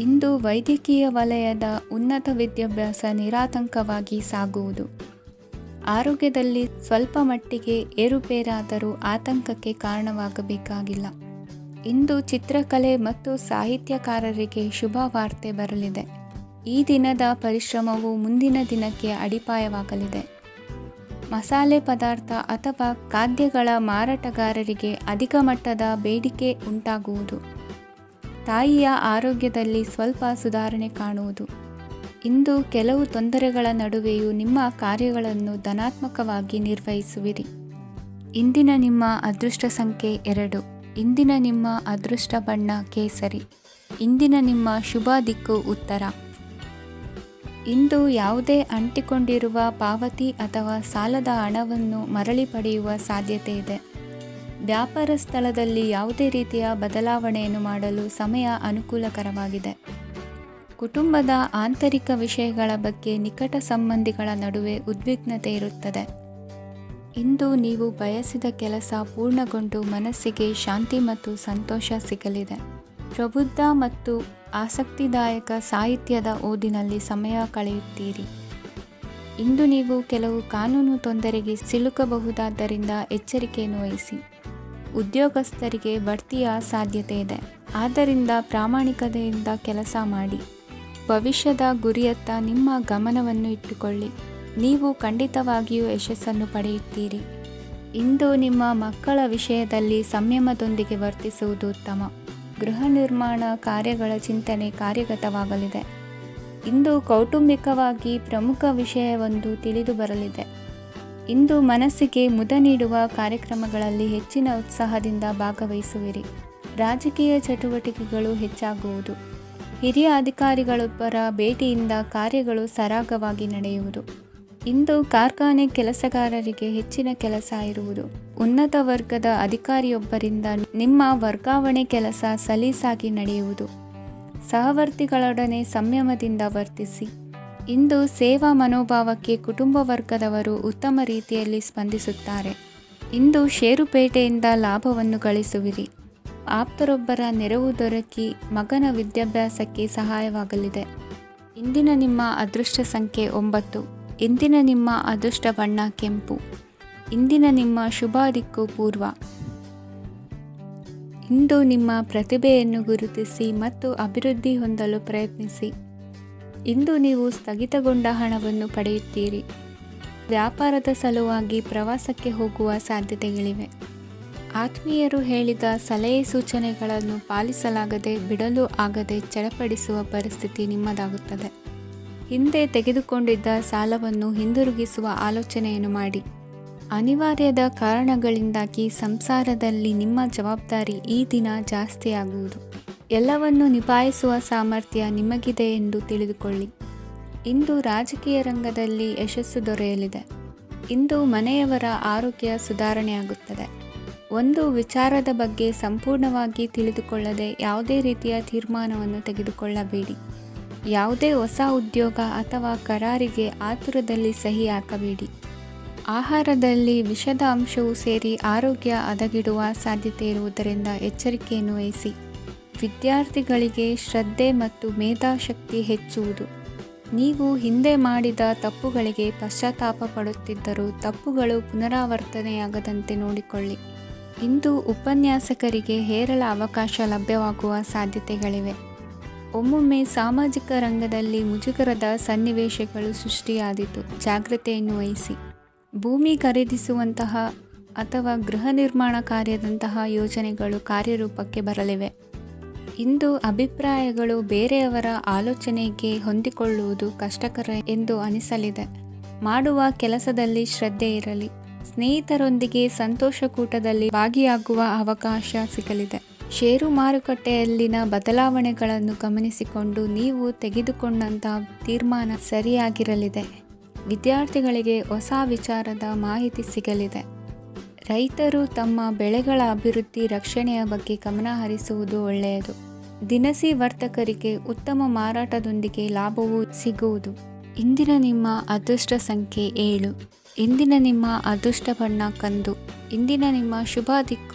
ಇಂದು ವೈದ್ಯಕೀಯ ವಲಯದ ಉನ್ನತ ವಿದ್ಯಾಭ್ಯಾಸ ನಿರಾತಂಕವಾಗಿ ಸಾಗುವುದು. ಆರೋಗ್ಯದಲ್ಲಿ ಸ್ವಲ್ಪ ಮಟ್ಟಿಗೆ ಏರುಪೇರಾದರೂ ಆತಂಕಕ್ಕೆ ಕಾರಣವಾಗಬೇಕಾಗಿಲ್ಲ. ಇಂದು ಚಿತ್ರಕಲೆ ಮತ್ತು ಸಾಹಿತ್ಯಕಾರರಿಗೆ ಶುಭ ವಾರ್ತೆ ಬರಲಿದೆ. ಈ ದಿನದ ಪರಿಶ್ರಮವು ಮುಂದಿನ ದಿನಕ್ಕೆ ಅಡಿಪಾಯವಾಗಲಿದೆ. ಮಸಾಲೆ ಪದಾರ್ಥ ಅಥವಾ ಖಾದ್ಯಗಳ ಮಾರಾಟಗಾರರಿಗೆ ಅಧಿಕ ಮಟ್ಟದ ಬೇಡಿಕೆ ಉಂಟಾಗುವುದು. ತಾಯಿಯ ಆರೋಗ್ಯದಲ್ಲಿ ಸ್ವಲ್ಪ ಸುಧಾರಣೆ ಕಾಣುವುದು. ಇಂದು ಕೆಲವು ತೊಂದರೆಗಳ ನಡುವೆಯೂ ನಿಮ್ಮ ಕಾರ್ಯಗಳನ್ನು ಧನಾತ್ಮಕವಾಗಿ ನಿರ್ವಹಿಸುವಿರಿ. ಇಂದಿನ ನಿಮ್ಮ ಅದೃಷ್ಟ ಸಂಖ್ಯೆ 2. ಇಂದಿನ ನಿಮ್ಮ ಅದೃಷ್ಟ ಬಣ್ಣ ಕೇಸರಿ. ಇಂದಿನ ನಿಮ್ಮ ಶುಭ ದಿಕ್ಕು ಉತ್ತರ. ಇಂದು ಯಾವುದೇ ಅಂಟಿಕೊಂಡಿರುವ ಪಾವತಿ ಅಥವಾ ಸಾಲದ ಹಣವನ್ನು ಮರಳಿ ಪಡೆಯುವ ಸಾಧ್ಯತೆ ಇದೆ. ವ್ಯಾಪಾರ ಸ್ಥಳದಲ್ಲಿ ಯಾವುದೇ ರೀತಿಯ ಬದಲಾವಣೆಯನ್ನು ಮಾಡಲು ಸಮಯ ಅನುಕೂಲಕರವಾಗಿದೆ. ಕುಟುಂಬದ ಆಂತರಿಕ ವಿಷಯಗಳ ಬಗ್ಗೆ ನಿಕಟ ಸಂಬಂಧಿಗಳ ನಡುವೆ ಉದ್ವಿಗ್ನತೆ ಇರುತ್ತದೆ. ಇಂದು ನೀವು ಬಯಸಿದ ಕೆಲಸ ಪೂರ್ಣಗೊಂಡು ಮನಸ್ಸಿಗೆ ಶಾಂತಿ ಮತ್ತು ಸಂತೋಷ ಸಿಗಲಿದೆ. ಪ್ರಬುದ್ಧ ಮತ್ತು ಆಸಕ್ತಿದಾಯಕ ಸಾಹಿತ್ಯದ ಓದಿನಲ್ಲಿ ಸಮಯ ಕಳೆಯುತ್ತೀರಿ. ಇಂದು ನೀವು ಕೆಲವು ಕಾನೂನು ತೊಂದರೆಗೆ ಸಿಲುಕಬಹುದಾದ್ದರಿಂದ ಎಚ್ಚರಿಕೆಯನ್ನು ವಹಿಸಿ. ಉದ್ಯೋಗಸ್ಥರಿಗೆ ಬಡ್ತಿಯ ಸಾಧ್ಯತೆ ಇದೆ, ಆದ್ದರಿಂದ ಪ್ರಾಮಾಣಿಕತೆಯಿಂದ ಕೆಲಸ ಮಾಡಿ. ಭವಿಷ್ಯದ ಗುರಿಯತ್ತ ನಿಮ್ಮ ಗಮನವನ್ನು ಇಟ್ಟುಕೊಳ್ಳಿ, ನೀವು ಖಂಡಿತವಾಗಿಯೂ ಯಶಸ್ಸನ್ನು ಪಡೆಯುತ್ತೀರಿ. ಇಂದು ನಿಮ್ಮ ಮಕ್ಕಳ ವಿಷಯದಲ್ಲಿ ಸಂಯಮದೊಂದಿಗೆ ವರ್ತಿಸುವುದು ಉತ್ತಮ. ಗೃಹ ನಿರ್ಮಾಣ ಕಾರ್ಯಗಳ ಚಿಂತನೆ ಕಾರ್ಯಗತವಾಗಲಿದೆ. ಇಂದು ಕೌಟುಂಬಿಕವಾಗಿ ಪ್ರಮುಖ ವಿಷಯವೊಂದು ತಿಳಿದು ಬರಲಿದೆ. ಇಂದು ಮನಸ್ಸಿಗೆ ಮುದ ನೀಡುವ ಕಾರ್ಯಕ್ರಮಗಳಲ್ಲಿ ಹೆಚ್ಚಿನ ಉತ್ಸಾಹದಿಂದ ಭಾಗವಹಿಸುವಿರಿ. ರಾಜಕೀಯ ಚಟುವಟಿಕೆಗಳು ಹೆಚ್ಚಾಗುವುದು. ಹಿರಿಯ ಅಧಿಕಾರಿಗಳೊಬ್ಬರ ಭೇಟಿಯಿಂದ ಕಾರ್ಯಗಳು ಸರಾಗವಾಗಿ ನಡೆಯುವುದು. ಇಂದು ಕಾರ್ಖಾನೆ ಕೆಲಸಗಾರರಿಗೆ ಹೆಚ್ಚಿನ ಕೆಲಸ ಇರುವುದು. ಉನ್ನತ ವರ್ಗದ ಅಧಿಕಾರಿಯೊಬ್ಬರಿಂದ ನಿಮ್ಮ ವರ್ಗಾವಣೆ ಕೆಲಸ ಸಲೀಸಾಗಿ ನಡೆಯುವುದು. ಸಹವರ್ತಿಗಳೊಡನೆ ಸಂಯಮದಿಂದ ವರ್ತಿಸಿ. ಇಂದು ಸೇವಾ ಮನೋಭಾವಕ್ಕೆ ಕುಟುಂಬ ವರ್ಗದವರು ಉತ್ತಮ ರೀತಿಯಲ್ಲಿ ಸ್ಪಂದಿಸುತ್ತಾರೆ. ಇಂದು ಷೇರುಪೇಟೆಯಿಂದ ಲಾಭವನ್ನು ಗಳಿಸುವಿರಿ. ಆಪ್ತರೊಬ್ಬರ ನೆರವು ದೊರಕಿ ಮಗನ ವಿದ್ಯಾಭ್ಯಾಸಕ್ಕೆ ಸಹಾಯವಾಗಲಿದೆ. ಇಂದಿನ ನಿಮ್ಮ ಅದೃಷ್ಟ ಸಂಖ್ಯೆ 9. ಇಂದಿನ ನಿಮ್ಮ ಅದೃಷ್ಟ ಬಣ್ಣ ಕೆಂಪು. ಇಂದಿನ ನಿಮ್ಮ ಶುಭ ದಿಕ್ಕು ಪೂರ್ವ. ಇಂದು ನಿಮ್ಮ ಪ್ರತಿಭೆಯನ್ನು ಗುರುತಿಸಿ ಮತ್ತು ಅಭಿವೃದ್ಧಿ ಹೊಂದಲು ಪ್ರಯತ್ನಿಸಿ. ಇಂದು ನೀವು ಸ್ಥಗಿತಗೊಂಡ ಹಣವನ್ನು ಪಡೆಯುತ್ತೀರಿ. ವ್ಯಾಪಾರದ ಸಲುವಾಗಿ ಪ್ರವಾಸಕ್ಕೆ ಹೋಗುವ ಸಾಧ್ಯತೆಗಳಿವೆ. ಆತ್ಮೀಯರು ಹೇಳಿದ ಸಲಹೆ ಸೂಚನೆಗಳನ್ನು ಪಾಲಿಸಲಾಗದೆ ಬಿಡಲು ಆಗದೆ ಚಡಪಡಿಸುವ ಪರಿಸ್ಥಿತಿ ನಿಮ್ಮದಾಗುತ್ತದೆ. ಹಿಂದೆ ತೆಗೆದುಕೊಂಡಿದ್ದ ಸಾಲವನ್ನು ಹಿಂದಿರುಗಿಸುವ ಆಲೋಚನೆಯನ್ನು ಮಾಡಿ. ಅನಿವಾರ್ಯದ ಕಾರಣಗಳಿಂದಾಗಿ ಸಂಸಾರದಲ್ಲಿ ನಿಮ್ಮ ಜವಾಬ್ದಾರಿ ಈ ದಿನ ಜಾಸ್ತಿಯಾಗುವುದು. ಎಲ್ಲವನ್ನು ನಿಭಾಯಿಸುವ ಸಾಮರ್ಥ್ಯ ನಿಮಗಿದೆ ಎಂದು ತಿಳಿದುಕೊಳ್ಳಿ. ಇಂದು ರಾಜಕೀಯ ರಂಗದಲ್ಲಿ ಯಶಸ್ಸು ದೊರೆಯಲಿದೆ. ಇಂದು ಮನೆಯವರ ಆರೋಗ್ಯ ಸುಧಾರಣೆಯಾಗುತ್ತದೆ. ಒಂದು ವಿಚಾರದ ಬಗ್ಗೆ ಸಂಪೂರ್ಣವಾಗಿ ತಿಳಿದುಕೊಳ್ಳದೆ ಯಾವುದೇ ರೀತಿಯ ತೀರ್ಮಾನವನ್ನು ತೆಗೆದುಕೊಳ್ಳಬೇಡಿ. ಯಾವುದೇ ಹೊಸ ಉದ್ಯೋಗ ಅಥವಾ ಕರಾರಿಗೆ ಆತುರದಲ್ಲಿ ಸಹಿ ಹಾಕಬೇಡಿ. ಆಹಾರದಲ್ಲಿ ವಿಷದ ಅಂಶವು ಸೇರಿ ಆರೋಗ್ಯ ಹದಗೆಡುವ ಸಾಧ್ಯತೆ ಇರುವುದರಿಂದ ಎಚ್ಚರಿಕೆಯನ್ನು ವಹಿಸಿ. ವಿದ್ಯಾರ್ಥಿಗಳಿಗೆ ಶ್ರದ್ಧೆ ಮತ್ತು ಮೇಧಾಶಕ್ತಿ ಹೆಚ್ಚುವುದು. ನೀವು ಹಿಂದೆ ಮಾಡಿದ ತಪ್ಪುಗಳಿಗೆ ಪಶ್ಚಾತ್ತಾಪ ಪಡುತ್ತಿದ್ದರೂ ತಪ್ಪುಗಳು ಪುನರಾವರ್ತನೆಯಾಗದಂತೆ ನೋಡಿಕೊಳ್ಳಿ. ಇಂದು ಉಪನ್ಯಾಸಕರಿಗೆ ಹೇರಳ ಅವಕಾಶ ಲಭ್ಯವಾಗುವ ಸಾಧ್ಯತೆಗಳಿವೆ. ಒಮ್ಮೊಮ್ಮೆ ಸಾಮಾಜಿಕ ರಂಗದಲ್ಲಿ ಮುಜುಗರದ ಸನ್ನಿವೇಶಗಳು ಸೃಷ್ಟಿಯಾದೀತು. ಜಾಗ್ರತೆಯನ್ನು ವಹಿಸಿ. ಭೂಮಿ ಖರೀದಿಸುವಂತಹ ಅಥವಾ ಗೃಹ ನಿರ್ಮಾಣ ಕಾರ್ಯದಂತಹ ಯೋಜನೆಗಳು ಕಾರ್ಯರೂಪಕ್ಕೆ ಬರಲಿವೆ. ಇಂದು ಅಭಿಪ್ರಾಯಗಳು ಬೇರೆಯವರ ಆಲೋಚನೆಗೆ ಹೊಂದಿಕೊಳ್ಳುವುದು ಕಷ್ಟಕರ ಎಂದು ಅನಿಸಲಿದೆ. ಮಾಡುವ ಕೆಲಸದಲ್ಲಿ ಶ್ರದ್ಧೆ ಇರಲಿ. ಸ್ನೇಹಿತರೊಂದಿಗೆ ಸಂತೋಷಕೂಟದಲ್ಲಿ ಭಾಗಿಯಾಗುವ ಅವಕಾಶ ಸಿಗಲಿದೆ. ಷೇರು ಮಾರುಕಟ್ಟೆಯಲ್ಲಿನ ಬದಲಾವಣೆಗಳನ್ನು ಗಮನಿಸಿಕೊಂಡು ನೀವು ತೆಗೆದುಕೊಂಡಂಥ ತೀರ್ಮಾನ ಸರಿಯಾಗಿರಲಿದೆ. ವಿದ್ಯಾರ್ಥಿಗಳಿಗೆ ಹೊಸ ವಿಚಾರದ ಮಾಹಿತಿ ಸಿಗಲಿದೆ. ರೈತರು ತಮ್ಮ ಬೆಳೆಗಳ ಅಭಿವೃದ್ಧಿ ರಕ್ಷಣೆಯ ಬಗ್ಗೆ ಗಮನ ಹರಿಸುವುದು ಒಳ್ಳೆಯದು. ದಿನಸಿ ವರ್ತಕರಿಗೆ ಉತ್ತಮ ಮಾರಾಟದೊಂದಿಗೆ ಲಾಭವೂ ಸಿಗುವುದು. ಇಂದಿನ ನಿಮ್ಮ ಅದೃಷ್ಟ ಸಂಖ್ಯೆ 7. ಇಂದಿನ ನಿಮ್ಮ ಅದೃಷ್ಟ ಬಣ್ಣ ಕಂದು. ಇಂದಿನ ನಿಮ್ಮ ಶುಭ ದಿಕ್ಕು